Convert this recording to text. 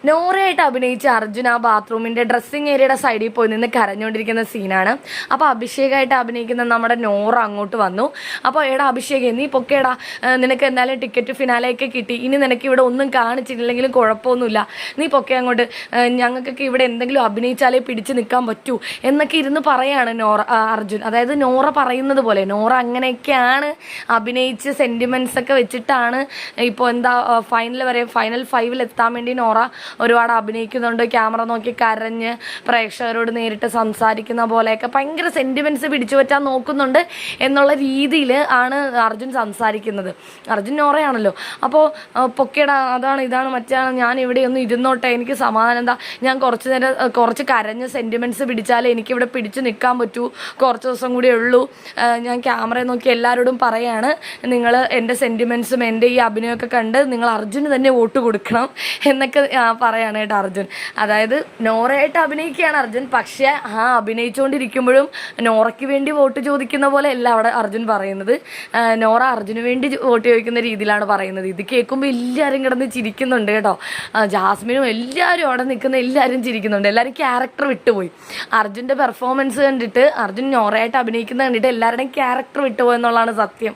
നോറയായിട്ട് അഭിനയിച്ച അർജുൻ ആ ബാത്റൂമിൻ്റെ ഡ്രസ്സിങ് ഏരിയയുടെ സൈഡിൽ പോയി നിന്ന് കരഞ്ഞുകൊണ്ടിരിക്കുന്ന സീനാണ്. അപ്പോൾ അഭിഷേകായിട്ട് അഭിനയിക്കുന്ന നമ്മുടെ നോറ അങ്ങോട്ട് വന്നു. അപ്പോൾ എടാ അഭിഷേക്, നീ പൊക്കേടാ, നിനക്ക് എന്തായാലും ടിക്കറ്റ് ഫിനാലെയൊക്കെ കിട്ടി, ഇനി നിനക്ക് ഇവിടെ ഒന്നും കാണിച്ചിട്ടില്ലെങ്കിലും കുഴപ്പമൊന്നുമില്ല, നീ പൊക്കെ അങ്ങോട്ട്, ഞങ്ങൾക്കൊക്കെ ഇവിടെ എന്തെങ്കിലും അഭിനയിച്ചാലേ പിടിച്ച് നിൽക്കാൻ പറ്റൂ എന്നൊക്കെ ഇരുന്ന് പറയാണ് അർജുൻ. അതായത് നോറ പറയുന്നത് പോലെ നോറ അങ്ങനെയൊക്കെയാണ് അഭിനയിച്ച് സെൻറ്റിമെൻറ്റ്സ് ഒക്കെ വെച്ചിട്ടാണ് ഇപ്പോൾ എന്താ ഫൈനൽ 5 എത്താൻ വേണ്ടി നോറ ഒരുപാട് അഭിനയിക്കുന്നുണ്ട്. ക്യാമറ നോക്കി കരഞ്ഞ് പ്രേക്ഷകരോട് നേരിട്ട് സംസാരിക്കുന്ന പോലെയൊക്കെ ഭയങ്കര സെൻറ്റിമെൻറ്റ്സ് പിടിച്ചു പറ്റാൻ നോക്കുന്നുണ്ട് എന്നുള്ള രീതിയിൽ ആണ് അർജുൻ സംസാരിക്കുന്നത്. അർജുൻ നോറയാണല്ലോ. അപ്പോൾ പൊക്കേടാ, അതാണ് ഇതാണ് മറ്റാണ്, ഞാൻ ഇവിടെ ഒന്ന് ഇരുന്നോട്ടെ, എനിക്ക് സമാധാനം എന്താ, ഞാൻ കുറച്ച് നേരം കുറച്ച് കരഞ്ഞ് സെൻറ്റിമെൻറ്റ്സ് പിടിച്ചാലേ എനിക്കിവിടെ പിടിച്ച് നിൽക്കാൻ പറ്റൂ, കുറച്ച് ദിവസം കൂടിയേ ഉള്ളൂ, ഞാൻ ക്യാമറയെ നോക്കി എല്ലാവരോടും പറയാണ്, നിങ്ങൾ എൻ്റെ സെൻറ്റിമെൻറ്റ്സും എൻ്റെ ഈ അഭിനയമൊക്കെ കണ്ട് നിങ്ങൾ അർജുന് തന്നെ വോട്ട് കൊടുക്കണം എന്നൊക്കെ പറയാണ് കേട്ടോ അർജുൻ. അതായത് നോറയായിട്ട് അഭിനയിക്കുകയാണ് അർജുൻ, പക്ഷേ അഭിനയിച്ചുകൊണ്ടിരിക്കുമ്പോഴും നോറയ്ക്ക് വേണ്ടി വോട്ട് ചോദിക്കുന്ന പോലെ അല്ല അവിടെ അർജുൻ പറയുന്നത്. നോറ അർജുന് വേണ്ടി വോട്ട് ചോദിക്കുന്ന രീതിയിലാണ് പറയുന്നത്. ഇത് കേൾക്കുമ്പോൾ എല്ലാവരും കിടന്ന് ചിരിക്കുന്നുണ്ട് കേട്ടോ. ജാസ്മിനും എല്ലാവരും അവിടെ നിൽക്കുന്ന എല്ലാവരും ചിരിക്കുന്നുണ്ട്. എല്ലാവരും ക്യാരക്ടർ വിട്ടുപോയി. അർജുൻ്റെ പെർഫോമൻസ് കണ്ടിട്ട്, അർജുൻ നോറയായിട്ട് അഭിനയിക്കുന്നത് കണ്ടിട്ട് എല്ലാവരുടെയും ക്യാരക്ടർ വിട്ടുപോയി എന്നുള്ളതാണ് സത്യം.